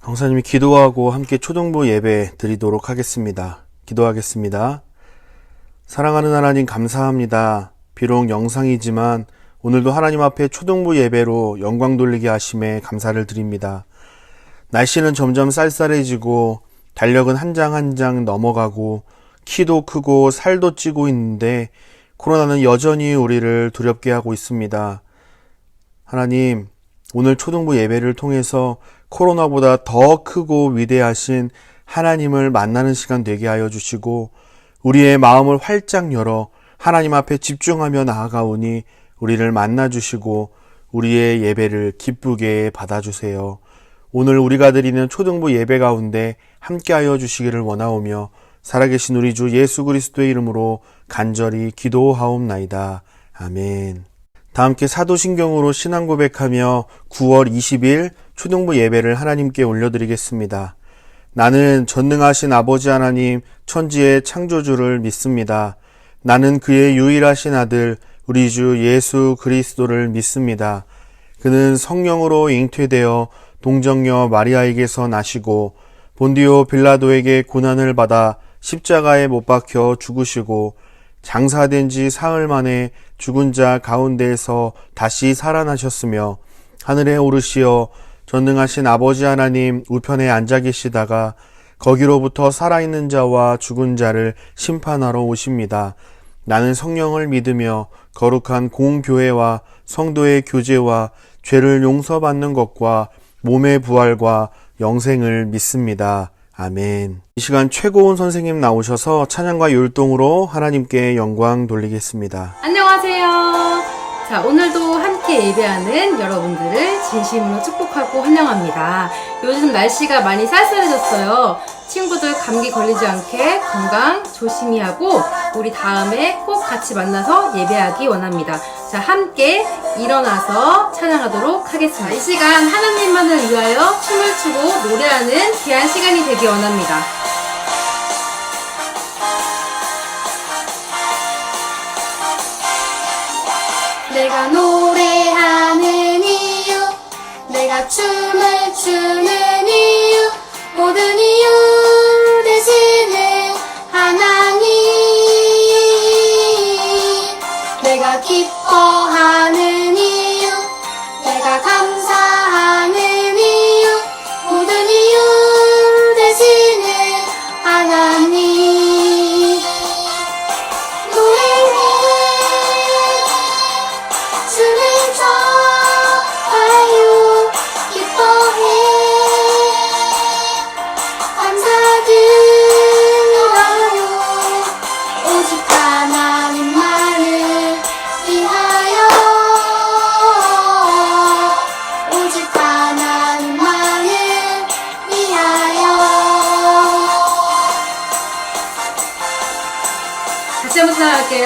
강사님이 기도하고 함께 초등부 예배 드리도록 하겠습니다. 기도하겠습니다. 사랑하는 하나님 감사합니다. 비록 영상이지만 오늘도 하나님 앞에 초등부 예배로 영광 돌리게 하심에 감사를 드립니다. 날씨는 점점 쌀쌀해지고 달력은 한 장 한 장 넘어가고 키도 크고 살도 찌고 있는데 코로나는 여전히 우리를 두렵게 하고 있습니다. 하나님, 오늘 초등부 예배를 통해서 코로나보다 더 크고 위대하신 하나님을 만나는 시간 되게 하여 주시고 우리의 마음을 활짝 열어 하나님 앞에 집중하며 나아가오니 우리를 만나 주시고 우리의 예배를 기쁘게 받아주세요. 오늘 우리가 드리는 초등부 예배 가운데 함께하여 주시기를 원하오며 살아계신 우리 주 예수 그리스도의 이름으로 간절히 기도하옵나이다. 아멘. 다 함께 사도신경으로 신앙 고백하며 9월 20일 초등부 예배를 하나님께 올려드리겠습니다. 나는 전능하신 아버지 하나님 천지의 창조주를 믿습니다. 나는 그의 유일하신 아들 우리 주 예수 그리스도를 믿습니다. 그는 성령으로 잉태되어 동정녀 마리아에게서 나시고 본디오 빌라도에게 고난을 받아 십자가에 못 박혀 죽으시고 장사된 지 사흘 만에 죽은 자 가운데에서 다시 살아나셨으며 하늘에 오르시어 전능하신 아버지 하나님 우편에 앉아 계시다가 거기로부터 살아있는 자와 죽은 자를 심판하러 오십니다. 나는 성령을 믿으며 거룩한 공교회와 성도의 교제와 죄를 용서받는 것과 몸의 부활과 영생을 믿습니다. 아멘. 이 시간 최고온 선생님 나오셔서 찬양과 율동으로 하나님께 영광 돌리겠습니다. 안녕하세요. 자, 오늘도 함께 예배하는 여러분들을 진심으로 축복하고 환영합니다. 요즘 날씨가 많이 쌀쌀해졌어요. 친구들 감기 걸리지 않게 건강 조심히 하고 우리 다음에 꼭 같이 만나서 예배하기 원합니다. 자, 함께 일어나서 찬양하도록 하겠습니다. 이 시간 하나님만을 위하여 춤을 추고 노래하는 귀한 시간이 되기 원합니다. 내가 노래하는 이유, 내가 춤을 추는 이유, 모든 이유 되시는 하나님. 내가 기뻐하는 이유, 내가 감사하는 이유, 모든 이유 되시는 하나님. 노래해 주를 좋아요, 기뻐해 감사드려요. 오직 하나님만을 위하여, 오직 하나님만을 위하여. 다시 한번 찬양할게요.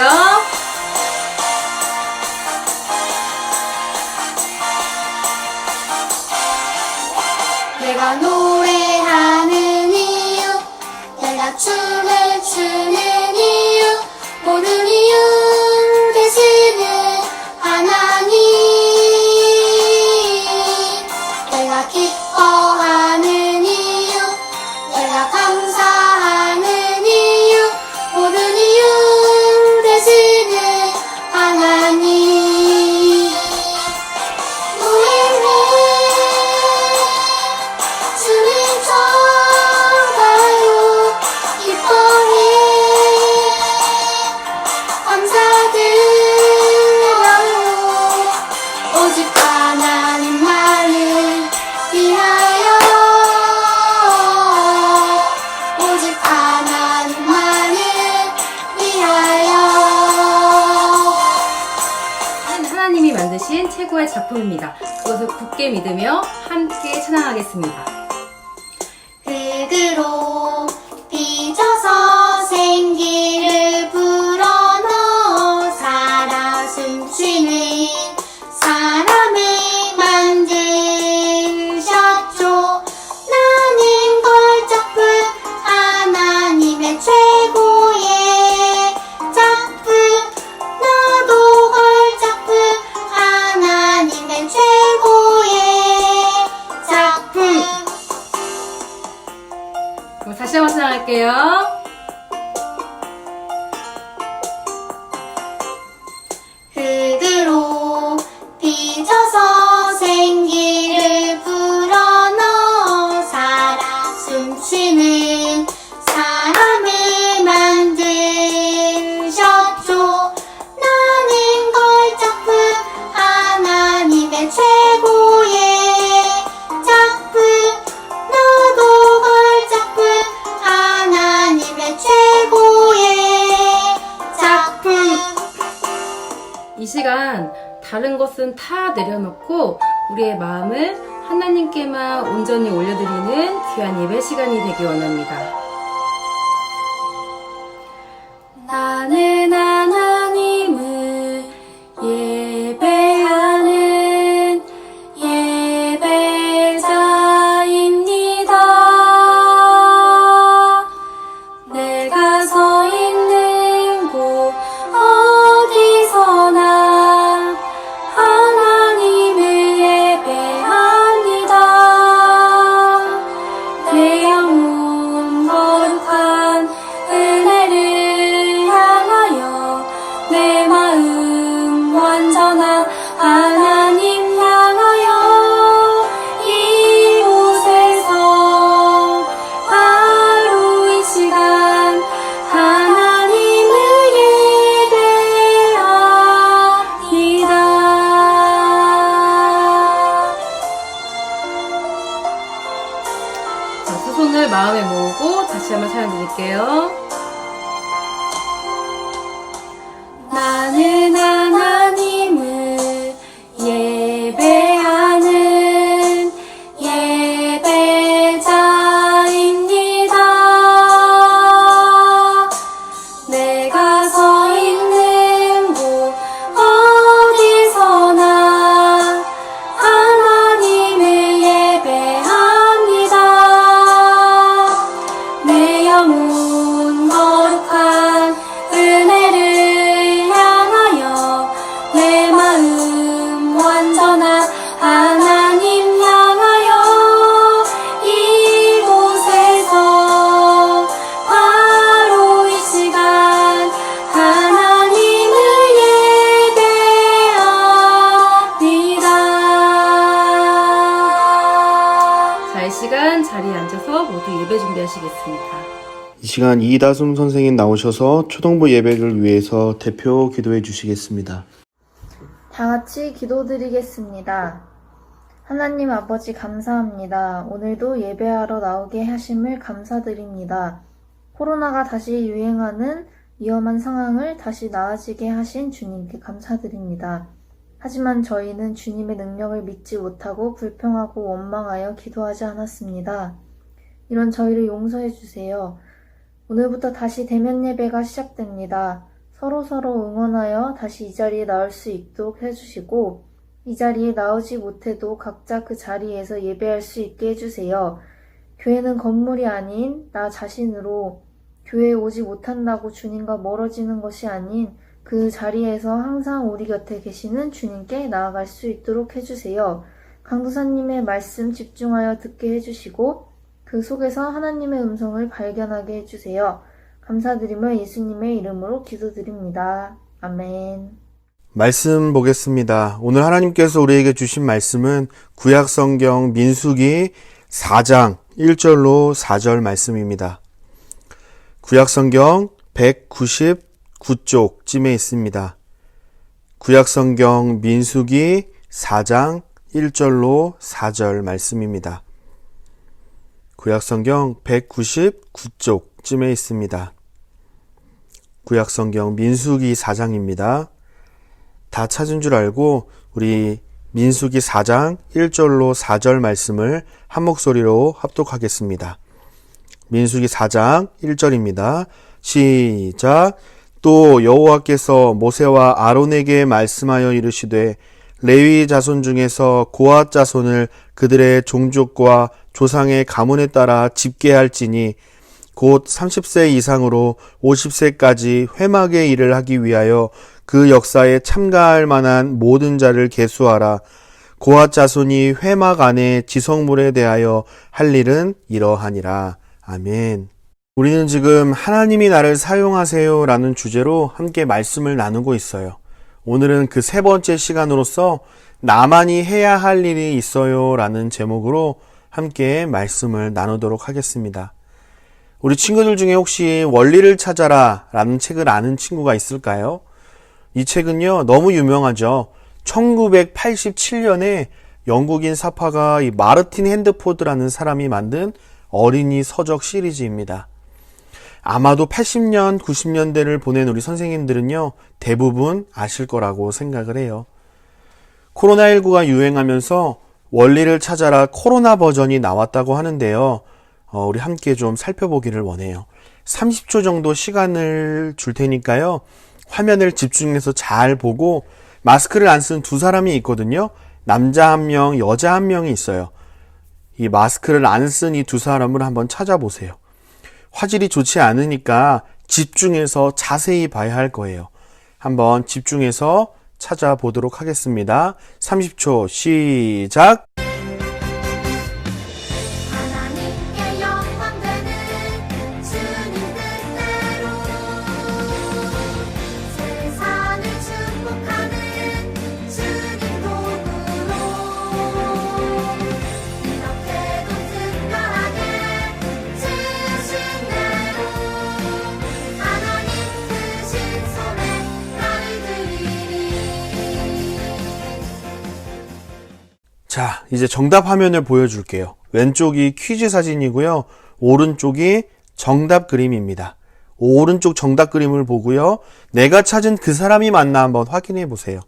내가 노래하는 이유, 내가 춤을 추는 이유, 모든 이유 되시는 하나님. 내가 기뻐하는 이유, 내가 감사하는 이유, 모든 이유 되시는 하나님. 노래해 주를 좋아요, 기뻐해 감사드려요. 오직 하나님만을 위하여, 오직 하나님만을 위하여. 하나님이 만드신 최고의 작품입니다. 그것을 굳게 믿으며 함께 찬양하겠습니다. 흙으로 빚어서 생기를 불어넣어 살아 숨쉬는 사람을 만드셨죠. 나는 걸작품, 하나님의 최고의 작품. 너도 걸작품, 하나님의 최고의 작품. 할게요. 흙으로 빚어서 생기를 불어넣어 살아 숨쉬는 사람을 만드셨죠. 나는 걸작품 하나님의 최고의 작품. 너도 걸작품 하나님의 최고의 작품. 이 시간 다른 것은 다 내려놓고 우리의 마음을 하나님께만 온전히 올려드리는 귀한 예배 시간이 되기 원합니다. 나는 하나님을 예배하는 예배자입니다. 내가 서 있는 곳 어디서나 하나님을 예배합니다. 내 영혼 거룩한 은혜를 향하여 내 마음 완전한 하나님 향하여 이곳에서 바로 이 시간 하나님을 예배합니다. 자, 두 손을 마음에 모으고 다시 한번 찬양 드릴게요. 나는 하나님을 예배하는 예배자입니다. 내가 서 있는 곳 어디서나 하나님을 예배합니다. 내 영혼 거룩한 은혜를 향하여 내 마음 완전한 하나님 향하여 이곳에서 바로 이 시간 하나님을 예배합니다. 자, 이 시간 자리에 앉아서 모두 예배 준비하시겠습니다. 이 시간 이다솜 선생님 나오셔서 초등부 예배를 위해서 대표 기도해 주시겠습니다. 다 같이 기도드리겠습니다. 하나님 아버지 감사합니다. 오늘도 예배하러 나오게 하심을 감사드립니다. 코로나가 다시 유행하는 위험한 상황을 다시 나아지게 하신 주님께 감사드립니다. 하지만 저희는 주님의 능력을 믿지 못하고 불평하고 원망하여 기도하지 않았습니다. 이런 저희를 용서해 주세요. 오늘부터 다시 대면 예배가 시작됩니다. 서로서로 응원하여 다시 이 자리에 나올 수 있도록 해주시고 이 자리에 나오지 못해도 각자 그 자리에서 예배할 수 있게 해주세요. 교회는 건물이 아닌 나 자신으로 교회에 오지 못한다고 주님과 멀어지는 것이 아닌 그 자리에서 항상 우리 곁에 계시는 주님께 나아갈 수 있도록 해주세요. 강도사님의 말씀 집중하여 듣게 해주시고 그 속에서 하나님의 음성을 발견하게 해주세요. 감사드리며 예수님의 이름으로 기도드립니다. 아멘. 말씀 보겠습니다. 오늘 하나님께서 우리에게 주신 말씀은 구약성경 민수기 4장 1절로 4절 말씀입니다. 구약성경 199쪽쯤에 있습니다. 구약성경 민수기 4장 1절로 4절 말씀입니다. 구약성경 199쪽쯤에 있습니다. 구약성경 민수기 4장입니다. 다 찾은 줄 알고 우리 민수기 4장 1절로 4절 말씀을 한 목소리로 합독하겠습니다. 민수기 4장 1절입니다. 시작. 또 여호와께서 모세와 아론에게 말씀하여 이르시되 레위 자손 중에서 고앗 자손을 그들의 종족과 조상의 가문에 따라 집계할지니 곧 30세 이상으로 50세까지 회막의 일을 하기 위하여 그 역사에 참가할 만한 모든 자를 계수하라. 고앗 자손이 회막 안에 지성물에 대하여 할 일은 이러하니라. 아멘. 우리는 지금 하나님이 나를 사용하세요 라는 주제로 함께 말씀을 나누고 있어요. 오늘은 그 세 번째 시간으로서 나만이 해야 할 일이 있어요 라는 제목으로 함께 말씀을 나누도록 하겠습니다. 우리 친구들 중에 혹시 원리를 찾아라 라는 책을 아는 친구가 있을까요? 이 책은요, 너무 유명하죠. 1987년에 영국인 사파가 이 마르틴 핸드포드라는 사람이 만든 어린이 서적 시리즈입니다. 아마도 80년, 90년대를 보낸 우리 선생님들은요, 대부분 아실 거라고 생각을 해요. 코로나19가 유행하면서 원리를 찾아라 코로나 버전이 나왔다고 하는데요. 우리 함께 좀 살펴보기를 원해요. 30초 정도 시간을 줄 테니까요. 화면을 집중해서 잘 보고 마스크를 안 쓴 두 사람이 있거든요. 남자 한 명, 여자 한 명이 있어요. 이 마스크를 안 쓴 이 두 사람을 한번 찾아보세요. 화질이 좋지 않으니까 집중해서 자세히 봐야 할 거예요. 한번 집중해서 찾아보도록 하겠습니다. 30초 시작! 하나님께 영광 되는 주님 뜻대로 세상을 축복하는 주님 도구로 이렇게도 특별하게 지으신 대로 하나님 크신 손에 나를 드리리. 자, 이제 정답 화면을 보여줄게요. 왼쪽이 퀴즈 사진이고요. 오른쪽이 정답 그림입니다. 오른쪽 정답 그림을 보고요. 내가 찾은 그 사람이 맞나 한번 확인해 보세요.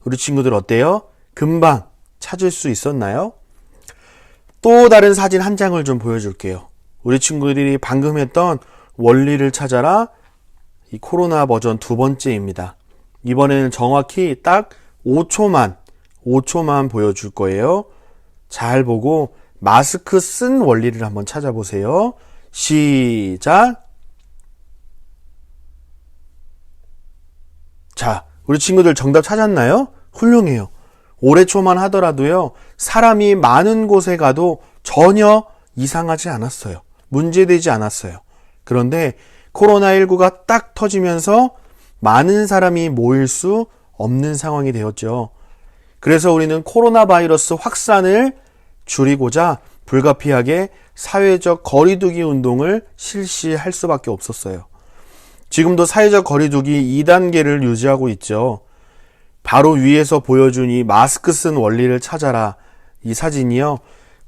우리 친구들 어때요? 금방 찾을 수 있었나요? 또 다른 사진 한 장을 좀 보여줄게요. 우리 친구들이 방금 했던 원리를 찾아라 이 코로나 버전 두 번째입니다. 이번에는 정확히 딱 5초만 보여줄 거예요. 잘 보고 마스크 쓴 원리를 한번 찾아보세요. 시작! 자, 우리 친구들 정답 찾았나요? 훌륭해요. 올해 초만 하더라도요, 사람이 많은 곳에 가도 전혀 이상하지 않았어요. 문제되지 않았어요. 그런데 코로나19가 딱 터지면서 많은 사람이 모일 수 없는 상황이 되었죠. 그래서 우리는 코로나 바이러스 확산을 줄이고자 불가피하게 사회적 거리두기 운동을 실시할 수밖에 없었어요. 지금도 사회적 거리두기 2단계를 유지하고 있죠. 바로 위에서 보여준 이 마스크 쓴 원리를 찾아라 이 사진이요.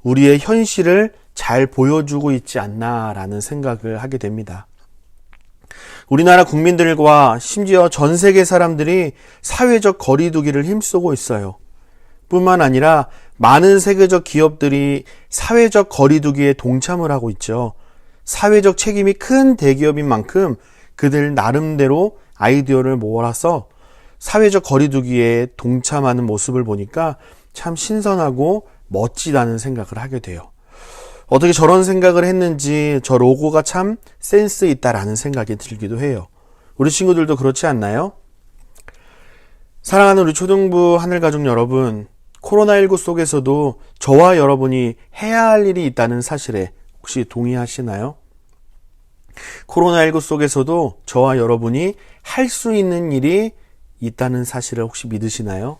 우리의 현실을 잘 보여주고 있지 않나라는 생각을 하게 됩니다. 우리나라 국민들과 심지어 전 세계 사람들이 사회적 거리두기를 힘쓰고 있어요. 뿐만 아니라 많은 세계적 기업들이 사회적 거리두기에 동참을 하고 있죠. 사회적 책임이 큰 대기업인 만큼 그들 나름대로 아이디어를 모아서 사회적 거리두기에 동참하는 모습을 보니까 참 신선하고 멋지다는 생각을 하게 돼요. 어떻게 저런 생각을 했는지 저 로고가 참 센스 있다라는 생각이 들기도 해요. 우리 친구들도 그렇지 않나요? 사랑하는 우리 초등부 하늘가족 여러분, 코로나19 속에서도 저와 여러분이 해야 할 일이 있다는 사실에 혹시 동의하시나요? 코로나19 속에서도 저와 여러분이 할 수 있는 일이 있다는 사실을 혹시 믿으시나요?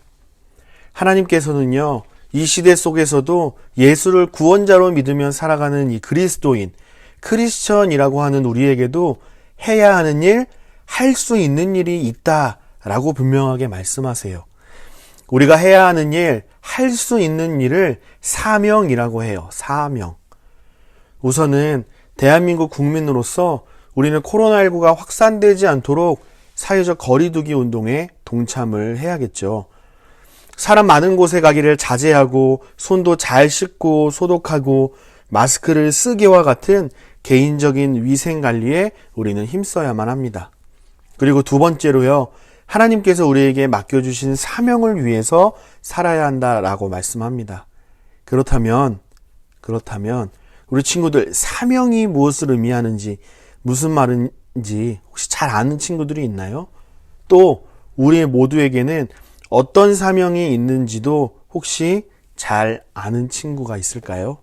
하나님께서는요, 이 시대 속에서도 예수를 구원자로 믿으며 살아가는 이 그리스도인, 크리스천이라고 하는 우리에게도 해야 하는 일, 할 수 있는 일이 있다라고 분명하게 말씀하세요. 우리가 해야 하는 일, 할 수 있는 일을 사명이라고 해요. 사명. 우선은 대한민국 국민으로서 우리는 코로나19가 확산되지 않도록 사회적 거리두기 운동에 동참을 해야겠죠. 사람 많은 곳에 가기를 자제하고 손도 잘 씻고 소독하고 마스크를 쓰기와 같은 개인적인 위생 관리에 우리는 힘써야만 합니다. 그리고 두 번째로요. 하나님께서 우리에게 맡겨주신 사명을 위해서 살아야 한다라고 말씀합니다. 그렇다면 우리 친구들 사명이 무엇을 의미하는지 무슨 말인지 혹시 잘 아는 친구들이 있나요? 또 우리 모두에게는 어떤 사명이 있는지도 혹시 잘 아는 친구가 있을까요?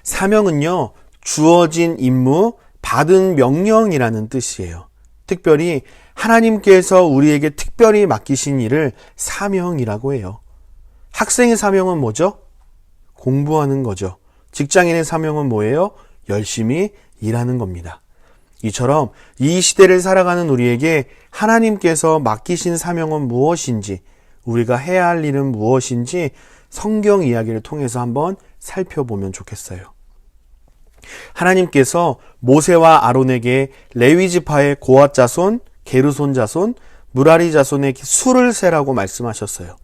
사명은요, 주어진 임무, 받은 명령이라는 뜻이에요. 특별히 하나님께서 우리에게 특별히 맡기신 일을 사명이라고 해요. 학생의 사명은 뭐죠? 공부하는 거죠. 직장인의 사명은 뭐예요? 열심히 일하는 겁니다. 이처럼 이 시대를 살아가는 우리에게 하나님께서 맡기신 사명은 무엇인지, 우리가 해야 할 일은 무엇인지 성경 이야기를 통해서 한번 살펴보면 좋겠어요. 하나님께서 모세와 아론에게 레위 지파의 고핫 자손, 게르손 자손, 무라리 자손의 수를 세라고 말씀하셨어요.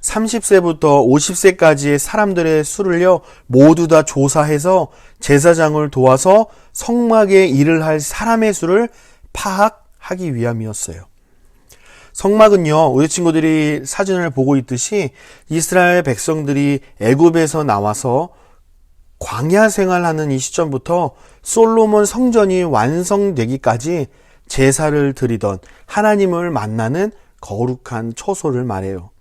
30세부터 50세까지의 사람들의 수를요, 모두 다 조사해서 제사장을 도와서 성막에 일을 할 사람의 수를 파악하기 위함이었어요. 성막은요, 우리 친구들이 사진을 보고 있듯이 이스라엘 백성들이 애굽에서 나와서 광야 생활하는 이 시점부터 솔로몬 성전이 완성되기까지 제사를 드리던 하나님을 만나는 거룩한 처소를 말해요.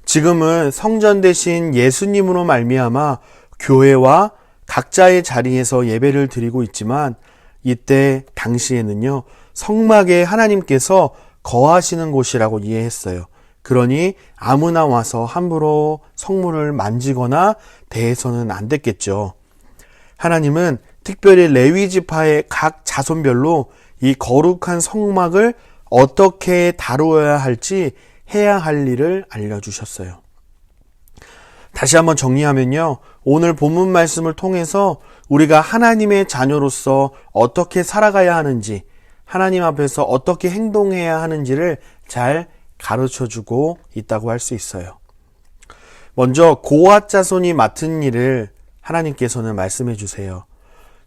지금은 성전 대신 예수님으로 말미암아 교회와 각자의 자리에서 예배를 드리고 있지만, 이때 당시에는요, 성막에 하나님께서 거하시는 곳이라고 이해했어요. 그러니 아무나 와서 함부로 성물을 만지거나 대해서는 안 됐겠죠. 하나님은 특별히 레위 지파의 각 자손별로 이 거룩한 성막을 어떻게 다루어야 할지 해야 할 일을 알려주셨어요. 다시 한번 정리하면요, 오늘 본문 말씀을 통해서 우리가 하나님의 자녀로서 어떻게 살아가야 하는지, 하나님 앞에서 어떻게 행동해야 하는지를 잘 가르쳐주고 있다고 할 수 있어요. 먼저 고핫 자손이 맡은 일을 하나님께서는 말씀해 주세요.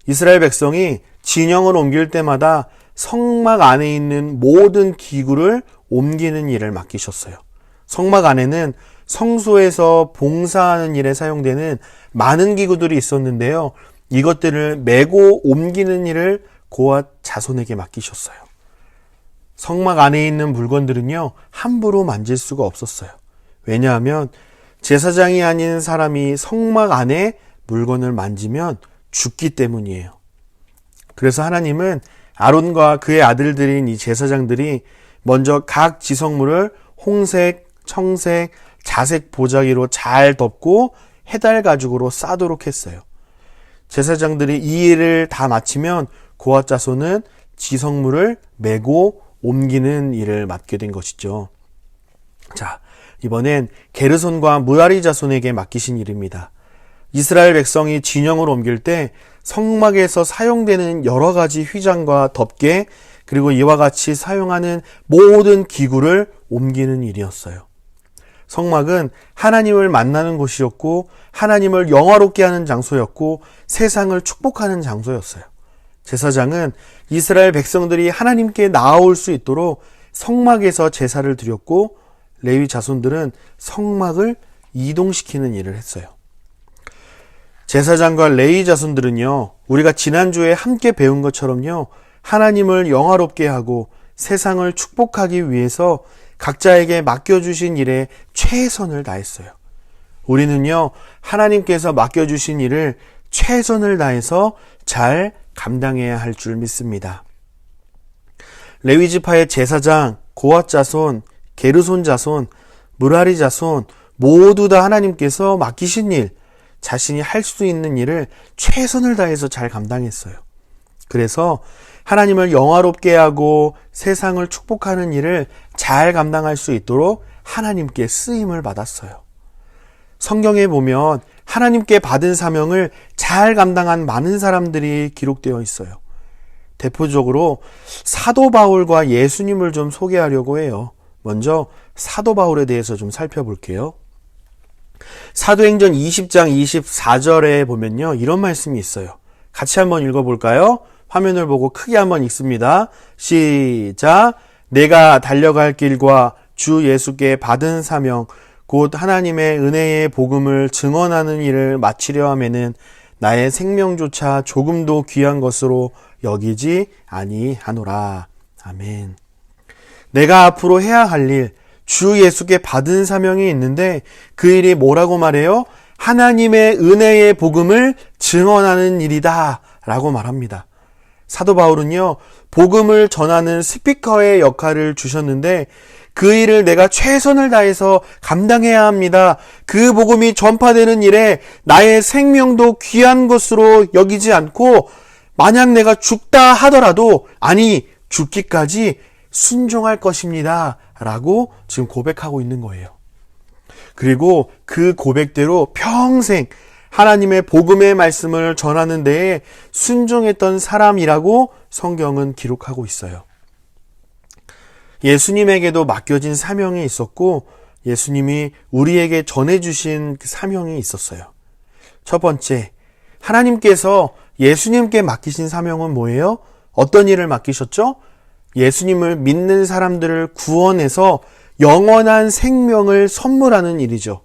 이스라엘 백성이 진영을 옮길 때마다 성막 안에 있는 모든 기구를 옮기는 일을 맡기셨어요. 성막 안에는 성소에서 봉사하는 일에 사용되는 많은 기구들이 있었는데요, 이것들을 메고 옮기는 일을 고핫 자손에게 맡기셨어요. 성막 안에 있는 물건들은요, 함부로 만질 수가 없었어요. 왜냐하면 제사장이 아닌 사람이 성막 안에 물건을 만지면 죽기 때문이에요. 그래서 하나님은 아론과 그의 아들들인 이 제사장들이 먼저 각 지성물을 홍색, 청색, 자색 보자기로 잘 덮고 해달 가죽으로 싸도록 했어요. 제사장들이 이 일을 다 마치면 고핫 자손은 지성물을 메고 옮기는 일을 맡게 된 것이죠. 자, 이번엔 게르손과 무라리 자손에게 맡기신 일입니다. 이스라엘 백성이 진영을 옮길 때 성막에서 사용되는 여러 가지 휘장과 덮개, 그리고 이와 같이 사용하는 모든 기구를 옮기는 일이었어요. 성막은 하나님을 만나는 곳이었고, 하나님을 영화롭게 하는 장소였고, 세상을 축복하는 장소였어요. 제사장은 이스라엘 백성들이 하나님께 나아올 수 있도록 성막에서 제사를 드렸고, 레위 자손들은 성막을 이동시키는 일을 했어요. 제사장과 레위 자손들은요, 우리가 지난주에 함께 배운 것처럼요, 하나님을 영화롭게 하고 세상을 축복하기 위해서 각자에게 맡겨주신 일에 최선을 다했어요. 우리는요, 하나님께서 맡겨주신 일을 최선을 다해서 잘 감당해야 할 줄 믿습니다. 레위 지파의 제사장, 고핫 자손, 게르손 자손, 무라리 자손 모두 다 하나님께서 맡기신 일, 자신이 할 수 있는 일을 최선을 다해서 잘 감당했어요. 그래서 하나님을 영화롭게 하고 세상을 축복하는 일을 잘 감당할 수 있도록 하나님께 쓰임을 받았어요. 성경에 보면 하나님께 받은 사명을 잘 감당한 많은 사람들이 기록되어 있어요. 대표적으로 사도 바울과 예수님을 좀 소개하려고 해요. 먼저 사도 바울에 대해서 좀 살펴볼게요. 사도행전 20장 24절에 보면요, 이런 말씀이 있어요. 같이 한번 읽어볼까요? 화면을 보고 크게 한번 읽습니다. 시작. 내가 달려갈 길과 주 예수께 받은 사명 곧 하나님의 은혜의 복음을 증언하는 일을 마치려 하면은 나의 생명조차 조금도 귀한 것으로 여기지 아니하노라. 아멘. 내가 앞으로 해야 할 일, 주 예수께 받은 사명이 있는데 그 일이 뭐라고 말해요? 하나님의 은혜의 복음을 증언하는 일이다 라고 말합니다. 사도 바울은요, 복음을 전하는 스피커의 역할을 주셨는데 그 일을 내가 최선을 다해서 감당해야 합니다. 그 복음이 전파되는 일에 나의 생명도 귀한 것으로 여기지 않고 만약 내가 죽다 하더라도 아니 죽기까지 순종할 것입니다 라고 지금 고백하고 있는 거예요. 그리고 그 고백대로 평생 하나님의 복음의 말씀을 전하는 데에 순종했던 사람이라고 성경은 기록하고 있어요. 예수님에게도 맡겨진 사명이 있었고 예수님이 우리에게 전해주신 그 사명이 있었어요. 첫 번째, 하나님께서 예수님께 맡기신 사명은 뭐예요? 어떤 일을 맡기셨죠? 예수님을 믿는 사람들을 구원해서 영원한 생명을 선물하는 일이죠.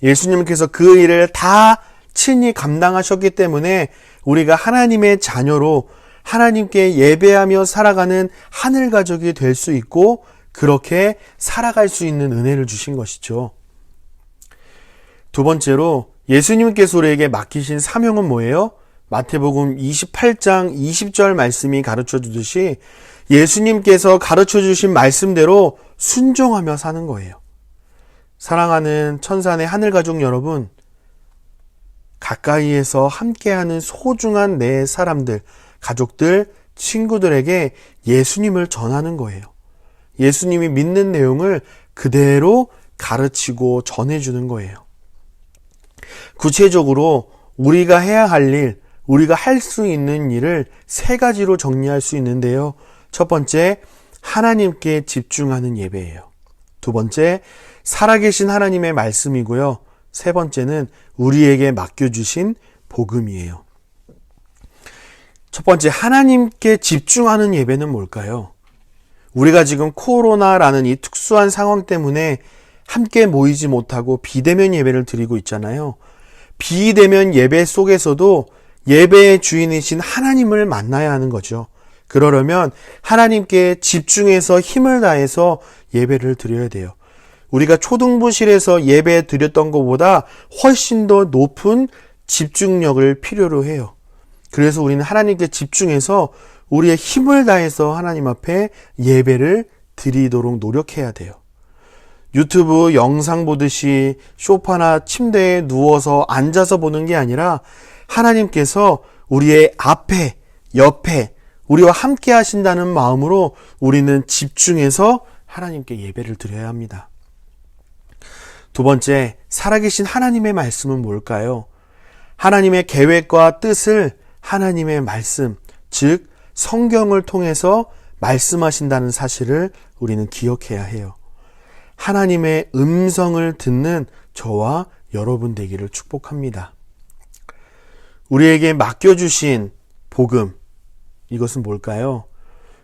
예수님께서 그 일을 다 친히 감당하셨기 때문에 우리가 하나님의 자녀로 하나님께 예배하며 살아가는 하늘 가족이 될 수 있고 그렇게 살아갈 수 있는 은혜를 주신 것이죠. 두 번째로 예수님께서 우리에게 맡기신 사명은 뭐예요? 마태복음 28장 20절 말씀이 가르쳐 주듯이 예수님께서 가르쳐 주신 말씀대로 순종하며 사는 거예요. 사랑하는 천산의 하늘 가족 여러분, 가까이에서 함께하는 소중한 내 사람들, 가족들, 친구들에게 예수님을 전하는 거예요. 예수님이 믿는 내용을 그대로 가르치고 전해주는 거예요. 구체적으로 우리가 해야 할 일, 우리가 할 수 있는 일을 세 가지로 정리할 수 있는데요. 첫 번째, 하나님께 집중하는 예배예요. 두 번째, 살아계신 하나님의 말씀이고요. 세 번째는 우리에게 맡겨주신 복음이에요. 첫 번째, 하나님께 집중하는 예배는 뭘까요? 우리가 지금 코로나라는 이 특수한 상황 때문에 함께 모이지 못하고 비대면 예배를 드리고 있잖아요. 비대면 예배 속에서도 예배의 주인이신 하나님을 만나야 하는 거죠. 그러려면 하나님께 집중해서 힘을 다해서 예배를 드려야 돼요. 우리가 초등부실에서 예배 드렸던 것보다 훨씬 더 높은 집중력을 필요로 해요. 그래서 우리는 하나님께 집중해서 우리의 힘을 다해서 하나님 앞에 예배를 드리도록 노력해야 돼요. 유튜브 영상 보듯이 소파나 침대에 누워서 앉아서 보는 게 아니라 하나님께서 우리의 앞에, 옆에, 우리와 함께 하신다는 마음으로 우리는 집중해서 하나님께 예배를 드려야 합니다. 두 번째, 살아계신 하나님의 말씀은 뭘까요? 하나님의 계획과 뜻을 하나님의 말씀, 즉 성경을 통해서 말씀하신다는 사실을 우리는 기억해야 해요. 하나님의 음성을 듣는 저와 여러분 되기를 축복합니다. 우리에게 맡겨주신 복음, 이것은 뭘까요?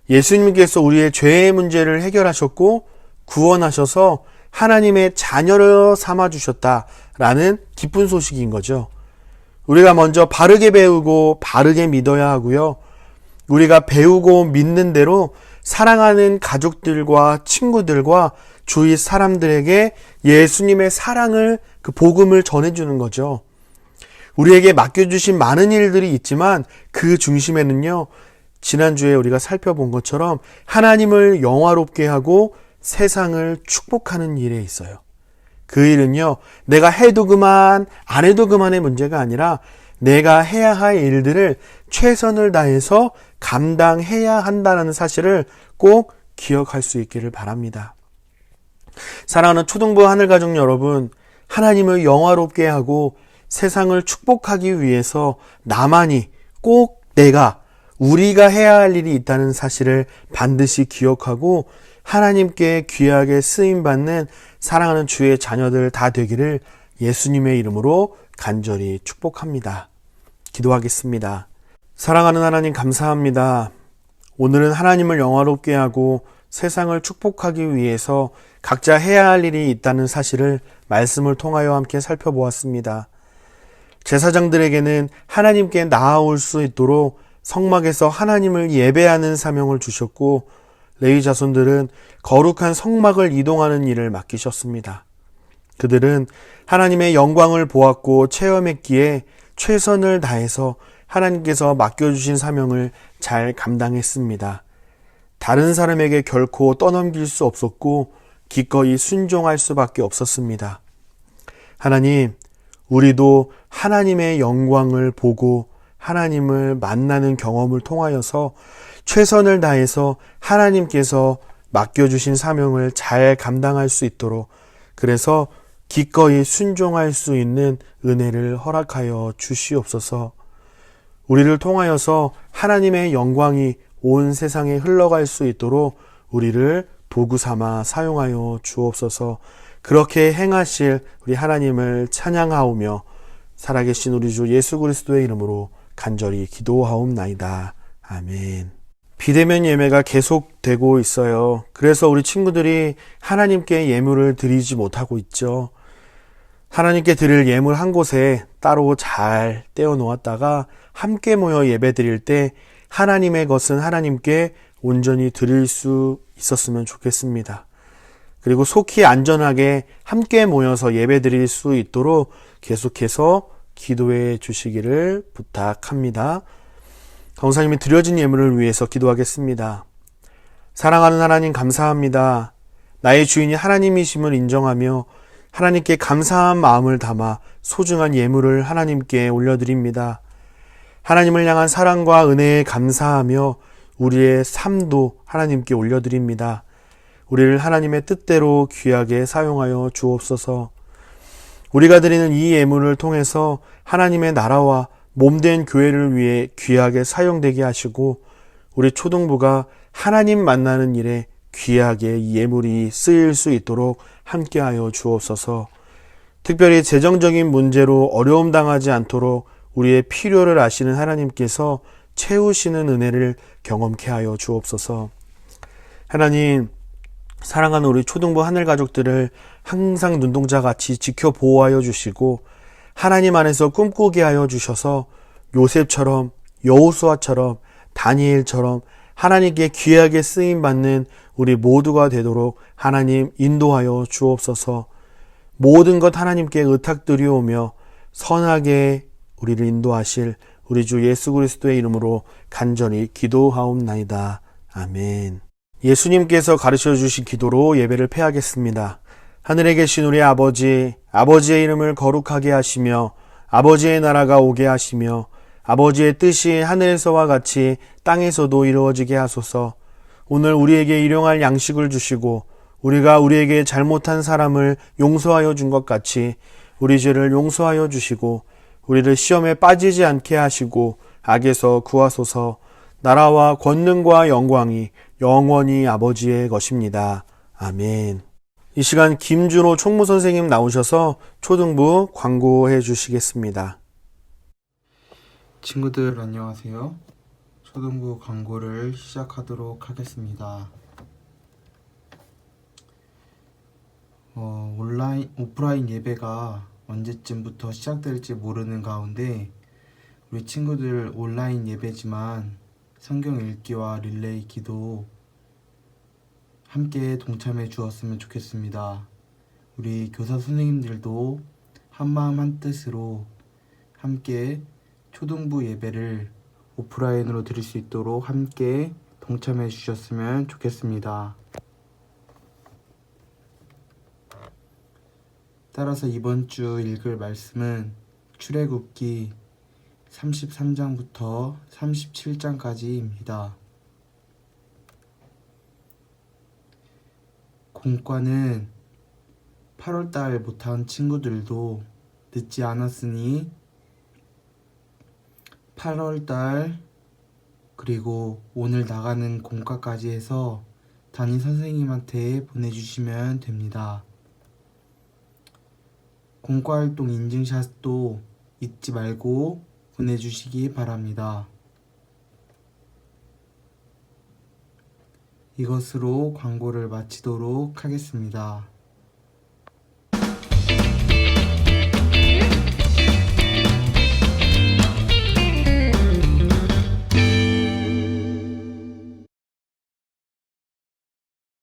예수님께서 우리의 죄의 문제를 해결하셨고 구원하셔서 하나님의 자녀로 삼아주셨다라는 기쁜 소식인 거죠. 우리가 먼저 바르게 배우고 바르게 믿어야 하고요. 우리가 배우고 믿는 대로 사랑하는 가족들과 친구들과 주위 사람들에게 예수님의 사랑을, 그 복음을 전해주는 거죠. 우리에게 맡겨주신 많은 일들이 있지만 그 중심에는요, 지난주에 우리가 살펴본 것처럼 하나님을 영화롭게 하고 세상을 축복하는 일에 있어요. 그 일은요, 내가 해도 그만, 안 해도 그만의 문제가 아니라 내가 해야 할 일들을 최선을 다해서 감당해야 한다는 사실을 꼭 기억할 수 있기를 바랍니다. 사랑하는 초등부 하늘가족 여러분, 하나님을 영화롭게 하고 세상을 축복하기 위해서 나만이 꼭 우리가 해야 할 일이 있다는 사실을 반드시 기억하고 하나님께 귀하게 쓰임받는 사랑하는 주의 자녀들 다 되기를 예수님의 이름으로 간절히 축복합니다. 기도하겠습니다. 사랑하는 하나님 감사합니다. 오늘은 하나님을 영화롭게 하고 세상을 축복하기 위해서 각자 해야 할 일이 있다는 사실을 말씀을 통하여 함께 살펴보았습니다. 제사장들에게는 하나님께 나아올 수 있도록 성막에서 하나님을 예배하는 사명을 주셨고 레위 자손들은 거룩한 성막을 이동하는 일을 맡기셨습니다. 그들은 하나님의 영광을 보았고 체험했기에 최선을 다해서 하나님께서 맡겨주신 사명을 잘 감당했습니다. 다른 사람에게 결코 떠넘길 수 없었고 기꺼이 순종할 수밖에 없었습니다. 하나님, 우리도 하나님의 영광을 보고 하나님을 만나는 경험을 통하여서 최선을 다해서 하나님께서 맡겨주신 사명을 잘 감당할 수 있도록, 그래서 기꺼이 순종할 수 있는 은혜를 허락하여 주시옵소서. 우리를 통하여서 하나님의 영광이 온 세상에 흘러갈 수 있도록 우리를 도구 삼아 사용하여 주옵소서. 그렇게 행하실 우리 하나님을 찬양하오며 살아계신 우리 주 예수 그리스도의 이름으로 간절히 기도하옵나이다. 아멘. 비대면 예배가 계속되고 있어요. 그래서 우리 친구들이 하나님께 예물을 드리지 못하고 있죠. 하나님께 드릴 예물 한 곳에 따로 잘 떼어 놓았다가 함께 모여 예배 드릴 때 하나님의 것은 하나님께 온전히 드릴 수 있었으면 좋겠습니다. 그리고 속히 안전하게 함께 모여서 예배 드릴 수 있도록 계속해서 기도해 주시기를 부탁합니다. 강사님이 드려진 예물을 위해서 기도하겠습니다. 사랑하는 하나님, 감사합니다. 나의 주인이 하나님이심을 인정하며 하나님께 감사한 마음을 담아 소중한 예물을 하나님께 올려드립니다. 하나님을 향한 사랑과 은혜에 감사하며 우리의 삶도 하나님께 올려드립니다. 우리를 하나님의 뜻대로 귀하게 사용하여 주옵소서. 우리가 드리는 이 예물을 통해서 하나님의 나라와 몸된 교회를 위해 귀하게 사용되게 하시고 우리 초등부가 하나님 만나는 일에 귀하게 이 예물이 쓰일 수 있도록 함께하여 주옵소서. 특별히 재정적인 문제로 어려움 당하지 않도록 우리의 필요를 아시는 하나님께서 채우시는 은혜를 경험케 하여 주옵소서. 하나님, 사랑하는 우리 초등부 하늘 가족들을 항상 눈동자같이 지켜 보호하여 주시고 하나님 안에서 꿈꾸게 하여 주셔서 요셉처럼, 여호수아처럼, 다니엘처럼 하나님께 귀하게 쓰임받는 우리 모두가 되도록 하나님 인도하여 주옵소서. 모든 것 하나님께 의탁드리오며 선하게 우리를 인도하실 우리 주 예수 그리스도의 이름으로 간절히 기도하옵나이다. 아멘. 예수님께서 가르쳐 주신 기도로 예배를 폐하겠습니다. 하늘에 계신 우리 아버지, 아버지의 이름을 거룩하게 하시며 아버지의 나라가 오게 하시며 아버지의 뜻이 하늘에서와 같이 땅에서도 이루어지게 하소서. 오늘 우리에게 일용할 양식을 주시고 우리가 우리에게 잘못한 사람을 용서하여 준 것 같이 우리 죄를 용서하여 주시고 우리를 시험에 빠지지 않게 하시고 악에서 구하소서. 나라와 권능과 영광이 영원히 아버지의 것입니다. 아멘. 이 시간 김준호 총무선생님 나오셔서 초등부 광고해 주시겠습니다. 친구들 안녕하세요. 초등부 광고를 시작하도록 하겠습니다. 오프라인 예배가 언제쯤부터 시작될지 모르는 가운데 우리 친구들 온라인 예배지만 성경 읽기와 릴레이 기도 함께 동참해 주었으면 좋겠습니다. 우리 교사 선생님들도 한마음 한뜻으로 함께 초등부 예배를 오프라인으로 드릴 수 있도록 함께 동참해 주셨으면 좋겠습니다. 따라서 이번 주 읽을 말씀은 출애굽기 33장부터 37장까지입니다. 공과는 8월달 못한 친구들도 늦지 않았으니 8월달 그리고 오늘 나가는 공과까지 해서 담임 선생님한테 보내주시면 됩니다. 공과활동 인증샷도 잊지 말고 보내주시기 바랍니다. 이것으로 광고를 마치도록 하겠습니다.